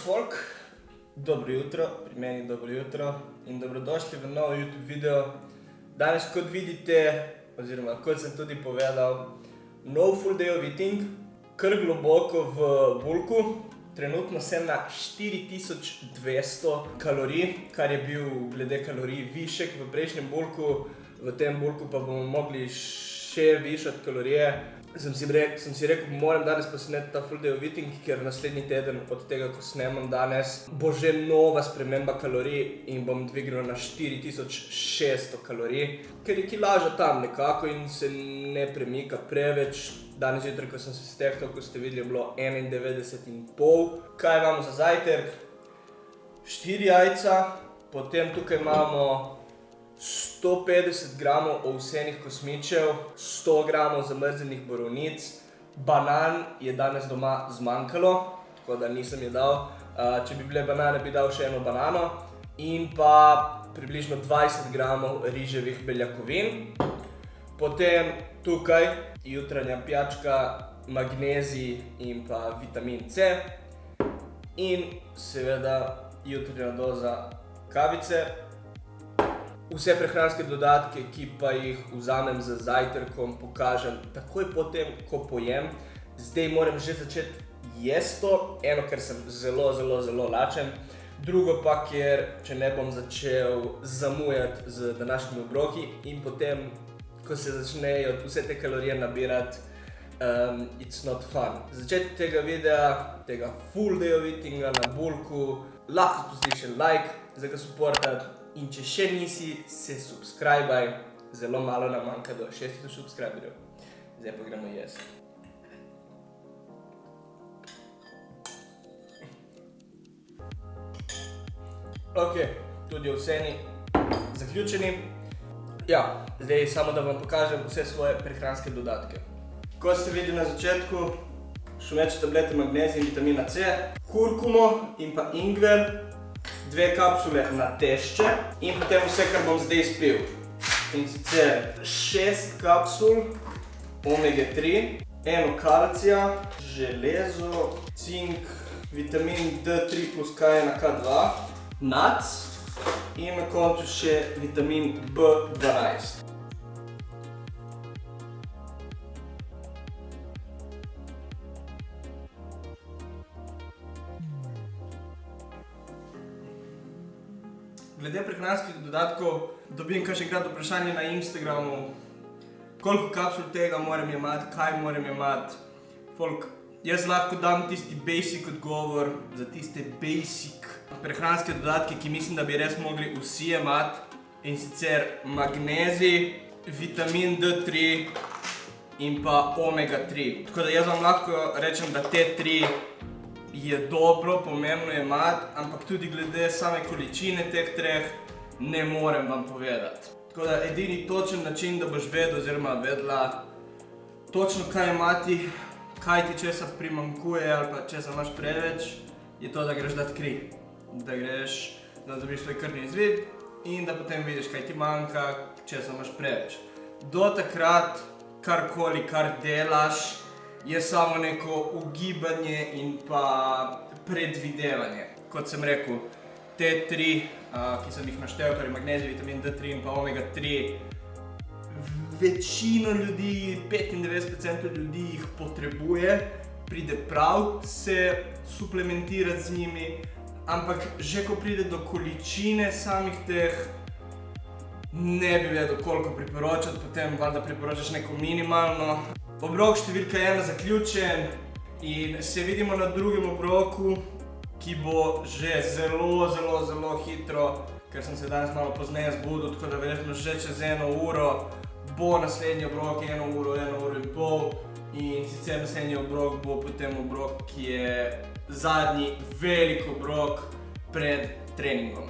folk, dobro jutro, pri meni dobro jutro in dobrodošli v nov YouTube video. Danes, kot vidite, oziroma kot sem tudi povedal, nov full day of eating, kar globoko v bulku. Trenutno sem na 4200 kalorij, kar je bil glede kalorij višek v prejšnjem bulku. V tem bulku pa bomo mogli še višati kalorije. Sem si rekel, moram danes posneti ta full day of eating, ker naslednji teden od tega, ko snemam danes, bo že nova sprememba kalorij in bom dvignil na 4600 kalorij, ker je kilaža tam nekako in se ne premika preveč. Danes jutraj, ko sem se stehtal, ko ste videli, je bilo 91,5. Kaj imamo za zajtrk? 4 jajca, potem tukaj imamo 150 gramov ovsenih kosmičev, 100 gramov zamrznjenih borovnic, banan je danes doma zmanjkalo, tako da nisem je dal. Če bi bile banane, bi dal še eno banano in pa približno 20 gramov riževih beljakovin. Potem tukaj jutranja pijačka, magnezij in pa vitamin C in seveda jutranja doza kavice. Vse prehranske dodatke, ki pa jih vzamem z zajtrkom, pokažem takoj potem, ko pojem. Zdaj moram že začeti jesti to, eno, ker sem zelo lačen, drugo pa, ker če ne bom začel zamujati z današnjimi obroki in potem, ko se začnejo vse te kalorije nabirati, it's not fun. Začetek tega videa, tega full day of eatinga na bulku, lahko spustiš še like, za ga supportati. In če še nisi, se subscribaj, zelo malo nam manjka do 600 subscriberjev. Zdaj pa gremo jesti. Ok, tudi ovseni zaključeni. Ja, zdaj samo da vam pokažem vse svoje prehranske dodatke. Kot ste videli na začetku, šumeče tablete magnezija in vitamina C, kurkumo in pa ingver, 2 kapsule na tešče in potem vse, kar bom zdaj spil. In sicer 6 kapsul omega 3, 1 kalcija, železo, cink, vitamin D3 plus K1, K2, nuts in na koncu še vitamin B12. Glede prehranskih dodatkov dobim kakšenkrat vprašanje na Instagramu, koliko kapsul tega moram jemati, kaj moram jemati. Folk, jaz lahko dam tisti basic odgovor za tiste basic prehranske dodatke, ki mislim, da bi res mogli vsi jemati. In sicer magnezij, vitamin D3 in pa omega 3. Tako da jaz vam lahko rečem, da te 3 je dobro, pomembno jemati, ampak tudi glede same količine teh 3 ne morem vam povedati. Tako da edini točen način, da boš vedel oziroma vedela točno kaj jemati, kaj ti česa primanjkuje ali pa česa imaš preveč, je to, da greš dat kri. Da dobiš svoj krvni izvid in da potem vidiš, kaj ti manjka, česa imaš preveč. Do takrat, karkoli, kar delaš, je samo neko ugibanje in pa predvidevanje. Kot sem rekel, te 3, ki sem jih naštel, torej magnezij, vitamin D3 in pa omega 3, večino ljudi, 95% ljudi jih potrebuje, pride prav se suplementirati z njimi, ampak že ko pride do količine samih teh, ne bi vedel, koliko priporočati, potem valjda priporočaš neko minimalno. Obrok številka 1 zaključen in se vidimo na drugem obroku, ki bo že zelo hitro, ker sem se danes malo pozneje zbudil, tako da verjetno že čez 1 uro bo naslednji obrok, 1 uro, 1 uro in pol. In sicer naslednji obrok bo potem obrok, ki je zadnji velik obrok pred treningom.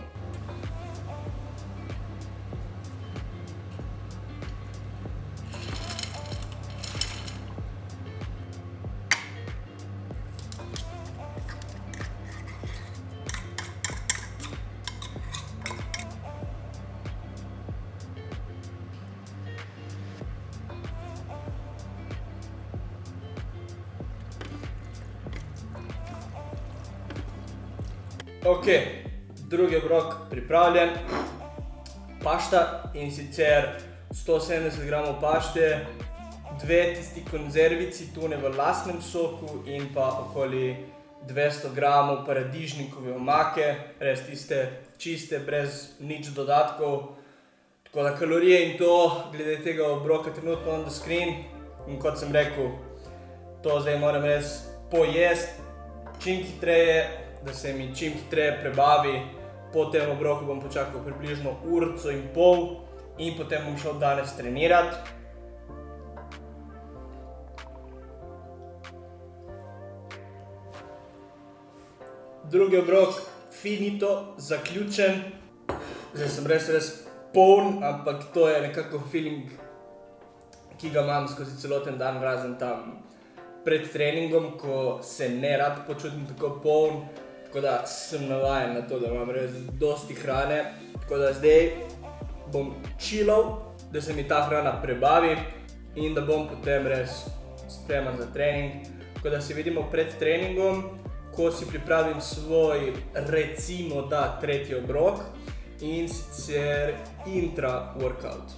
Ok, drugi obrok pripravljen. Pašta, in sicer 170 gramov pašte, 2 tisti konzervici tune v lastnem soku in pa okoli 200 gramov paradižnikove omake, res tiste čiste, brez nič dodatkov. Tako da kalorije in to, glede tega obroka trenutno on the screen. In kot sem rekel, to zdaj moram res pojesti čim hitreje, da se mi čim hitreje prebavi. Po tem obroku bom počakal približno urico in pol in potem bom šel danes trenirati. Drugi obrok finito, zaključen. Zdaj sem res poln, ampak to je nekako feeling, ki ga imam skozi celoten dan, razen tam pred treningom, ko se ne rad počutim tako poln. Tako da sem navajen na to, da imam res dosti hrane. Tako da zdaj bom chillal, da se mi ta hrana prebavi in da bom potem res spreman za trening. Tako da se vidimo pred treningom, ko si pripravim svoj, recimo da, tretji obrok, in sicer intra workout.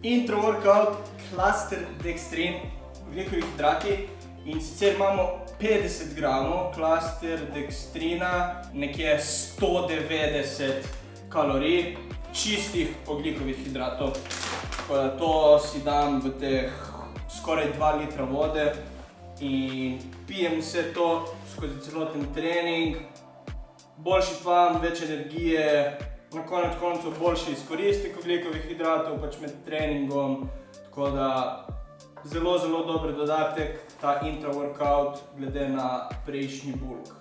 Intra workout, cluster dextrin, ugljikovi hidrati, in sicer imamo 50 gramov cluster dextrina, nekje 190 kalorij čistih ogljikovih hidratov. Tako da to si dam v teh skoraj 2 litra vode in pijem vse to skozi celoten trening. Boljši plan, več energije, na konec koncev boljši izkoristek ogljikovih hidratov pač med treningom. Tako da zelo dober dodatek ta intra-workout glede na prejšnji bulk.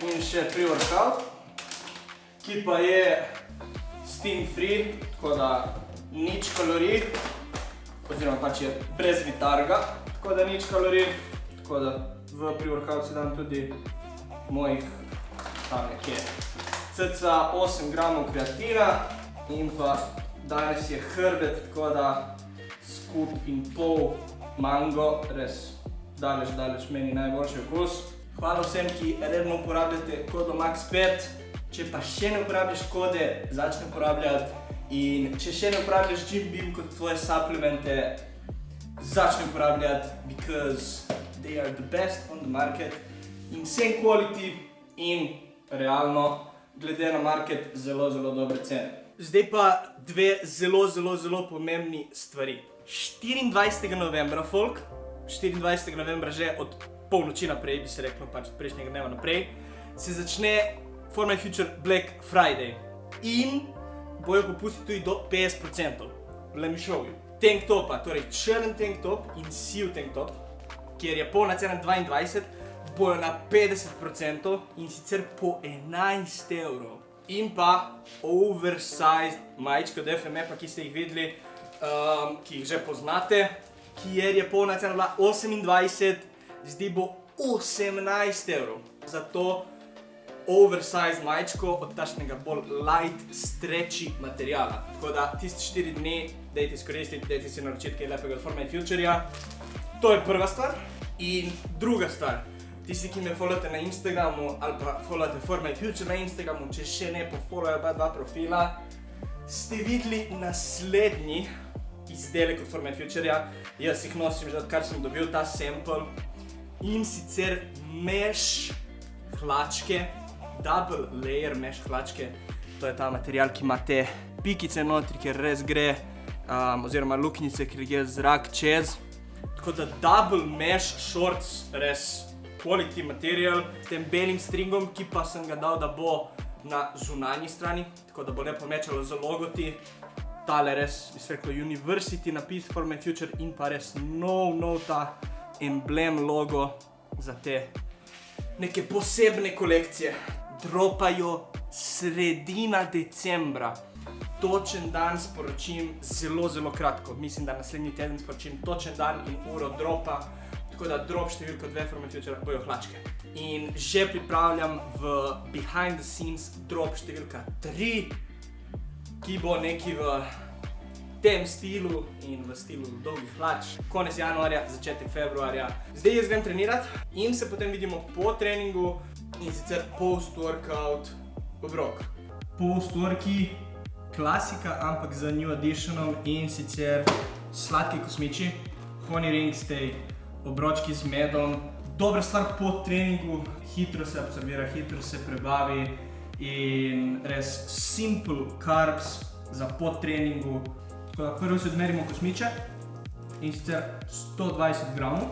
In še pre-workout, ki pa je steam free, tako da nič kalorij, oziroma pač je brez vitarga, tako da nič kalorij. Tako da v pre-workout si dam tudi mojih tam nekje cca 8 gramov kreatina in pa danes je hrbet, tako da skup in pol mango, res daleč meni najboljši okus. Hvala vsem, ki redno uporabljate kodo MAX5. Če pa še ne uporabljaš kode, začni uporabljati. In če še ne uporabljaš Jim Beam kot tvoje supplemente, začni uporabljati, because they are the best on the market. In same quality in realno, glede na market, zelo dobre cene. Zdaj pa dve zelo pomembni stvari. 24. novembra, folk, 24. novembra že od polnoči naprej, bi se reklo, pač od prejšnjega dneva naprej, se začne For My Future Black Friday. In bojo popusti tudi do 50%. Let me show you. Tank topa, torej črn tank top in siv tank top, kjer je polna cena 22, bojo na 50% in sicer po 11 evrov. In pa oversized majčke od FMF-a, ki ste jih videli, ki jih že poznate, kjer je polna cena bila 28, zdaj bo 18 evrov. Zato oversized majčko od takšnega bolj light, stretchy materijala. Tako da tisti 4 dni dajte izkoristiti, dajte si naročiti kaj lepega od For My Futurja. To je prva stvar. In druga stvar, tisti, ki me followate na Instagramu ali pa followate For My Future na Instagramu, če še ne pofollowajo dva profila, ste videli naslednji izdelek od For My Futurja. Jaz jih nosim že odkar sem dobil ta sample. In sicer mesh hlačke, double layer mesh hlačke. To je ta material, ki ima te pikice notri, kjer res gre, oziroma luknjice, kjer gre zrak čez. Tako da double mesh shorts, res quality material, s tem belim stringom, ki pa sem ga dal, da bo na zunanji strani, tako da bo lepo mečalo z logoti. Tale res, bi se reklo, University napis For My Future in pa res no ta emblem logo za te neke posebne kolekcije. Dropajo sredina decembra. Točen dan sporočim zelo kratko. Mislim, da naslednji teden sporočim točen dan in uro dropa. Tako da drop številko 2 For My Future bojo hlačke. In že pripravljam v behind the scenes drop številka 3, ki bo neki v tem stilu in v stilu dolgih hlač. Konec januarja, začetek februarja. Zdaj jaz grem trenirati in se potem vidimo po treningu, in sicer post-workout obrok. Post-worki, klasika, ampak z new additionom in sicer sladki kosmiči, honey rings, tej obročki z medom. Dobra stvar po treningu, hitro se absorbira, hitro se prebavi in res simple carbs za po treningu. Tako da prvo si odmerimo kosmiče in sicer 120 gramov.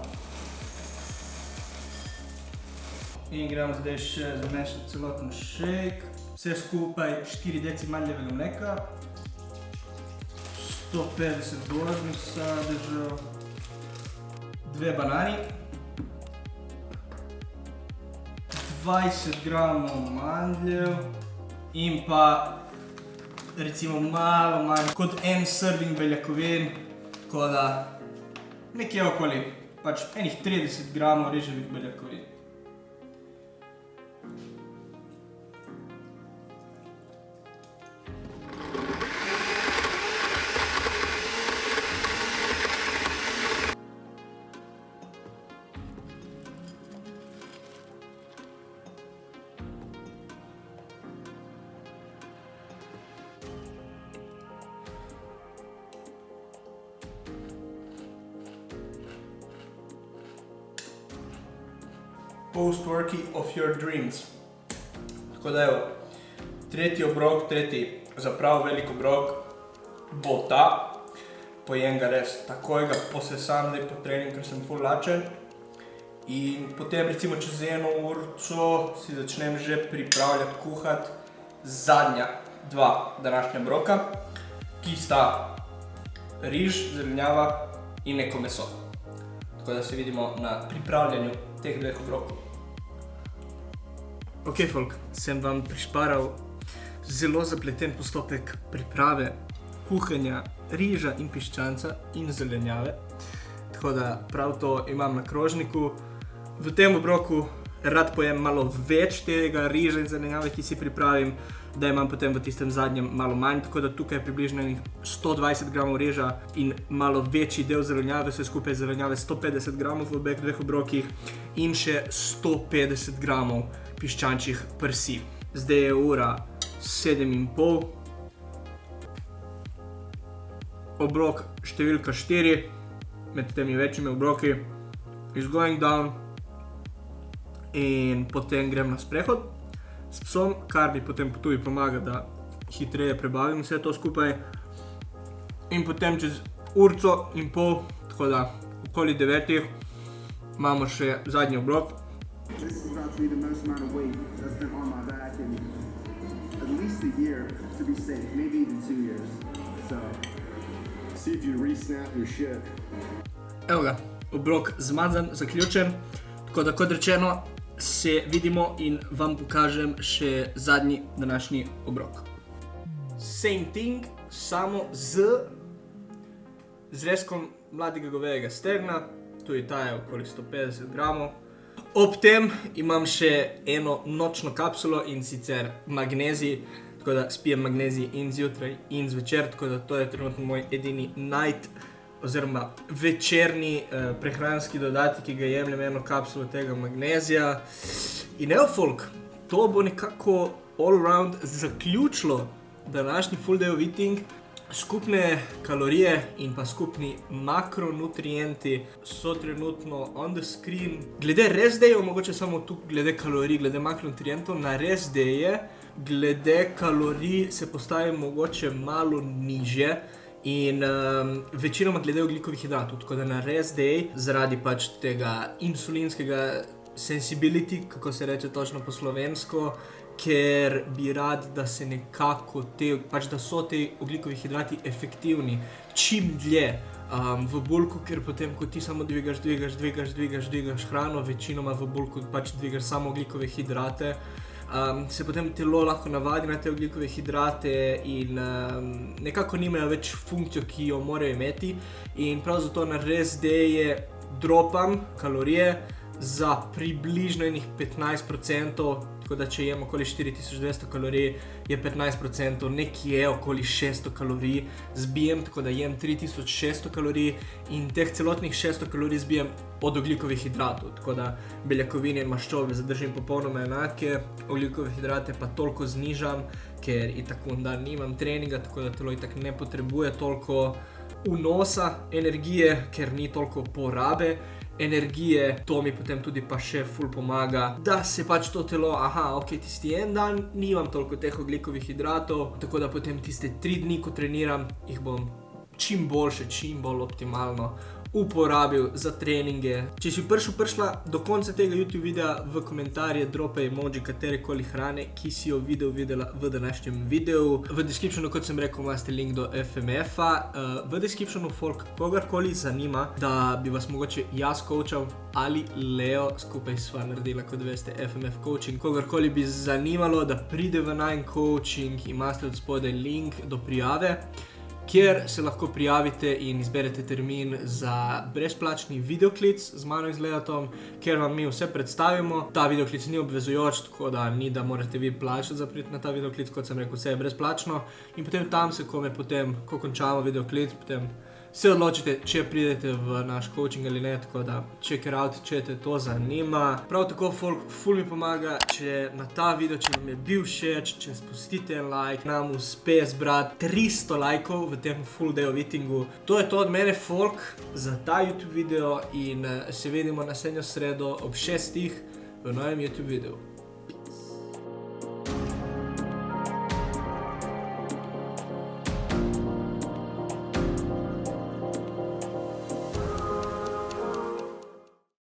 In gremo zdaj še zamešati celoten shake. Vse skupaj 4 deci mandljevega mleka, 150 gozdnih sadežev, 2 banani, 20 gramov mandljev in pa recimo malo manj kot en serving beljakovin, tako da nekje okoli pač enih 30 gramov riževih beljakovin. Post-worki of your dreams. Tako da evo, tretji obrok, tretji zaprav velik obrok bo ta. Pojem ga res takoj, ga posesam zdaj po treningu, ker sem ful lačen. In potem recimo čez 1 urco si začnem že pripravljati, kuhati zadnja 2 današnja obroka, ki sta riž, zelenjava in neko meso. Tako da se vidimo na pripravljanju teh 2 obrokov. Ok, folk, sem vam prišparal zelo zapleten postopek priprave kuhanja riža in piščanca in zelenjave. Tako da prav to imam na krožniku. V tem obroku rad pojem malo več tega riža in zelenjave, ki si pripravim, da imam potem v tistem zadnjem malo manj, tako da tukaj je približno 120 gramov riža in malo večji del zelenjave, vse skupaj zelenjave 150 gramov v obeh 2 obrokih in še 150 gramov piščančjih prsi. Zdaj je ura 7:30. Obrok številka 4 med temi večjimi obroki is going down in potem grem na sprehod s psom, kar mi potem tudi pomaga, da hitreje prebavim vse to skupaj. In potem čez urco in pol, tako da okoli 9, imamo še zadnji obrok. This is about to be the most amount of weight that's been on my back in at least a year to be safe, maybe even 2 years. So, see if you re-snap your shit. Evo ga, obrok zmazan, zaključen. Tako da kot rečeno, se vidimo in vam pokažem še zadnji današnji obrok. Same thing, samo z zrezkom mladega govejega stegna, tudi ta je okoli 150 gramov. Ob tem imam še eno nočno kapsulo in sicer magnezij, tako da spijem magnezij in zjutraj in zvečer, tako da to je trenutno moj edini night oziroma večerni prehranski dodatek, ki ga jemljem eno kapsulo tega magnezija. In evo folk, to bo nekako all around zaključilo današnji full day of eating. Skupne kalorije in pa skupni makronutrienti so trenutno on the screen. Glede rest dayov, mogoče samo tu glede kalorij, glede makronutrientov, na rest daye, glede kalorij se postavim mogoče malo nižje in večinoma glede ogljikovih hidratov, tako da na rest day, zaradi pač tega insulinskega sensibility, kako se reče točno po slovensko, ker bi rad, da se nekako pač da so te ogljikovi hidrati efektivni čim dlje v bulku, ker potem, ko ti samo dvigaš hrano, večinoma v bulku pač dvigaš samo ogljikove hidrate, se potem telo lahko navadi na te ogljikove hidrate in nekako nimajo več funkcijo, ki jo morajo imeti. In prav zato na rest daye dropam kalorije za približno enih 15%, tako da če jem okoli 4200 kalorij, je 15% nekje okoli 600 kalorij zbijem, tako da jem 3600 kalorij in teh celotnih 600 kalorij zbijem od ogljikovih hidratov, tako da beljakovine in maščobe zadržim popolnoma enake, ogljikove hidrate pa toliko znižam, ker itak dan nimam treninga, tako da telo itak ne potrebuje toliko vnosa energije, ker ni toliko porabe energije. To mi potem tudi pa še ful pomaga, da se pač to telo, ok, tisti en dan nimam toliko teh ogljikovih hidratov, tako da potem tiste 3 dni, ko treniram, jih bom čim boljše, čim bolj optimalno uporabil za treninge. Če si prišla do konca tega YouTube videa, v komentarje dropaj emoji katerekoli hrane, ki si jo videla v današnjem videu. V descriptionu, kot sem rekel, imate link do FMF-a. V descriptionu folk kogarkoli zanima, da bi vas mogoče jaz coachal ali Leo, skupaj sva naredila, kot veste, FMF coaching. Kogarkoli bi zanimalo, da pride v najin coaching, imate od spodaj link do prijave, kjer se lahko prijavite in izberete termin za brezplačni videoklic z mano in z Leotom, kjer vam mi vse predstavimo. Ta videoklic ni obvezujoč, tako da ni, da morate vi plačati za priti na ta videoklic, kot sem rekel, vse je brezplačno. In potem tam se ko končamo videoklic, potem se odločite, če pridete v naš coaching ali ne, tako da check it out, če te to zanima. Prav tako ful mi pomaga, če na ta video, če vam je bil všeč, če spustite en like, nam uspe zbrati 300 lajkov v tem full day of eatingu. To je to od mene, folk, za ta YouTube video in se vidimo naslednjo sredo ob 6 v novem YouTube videu.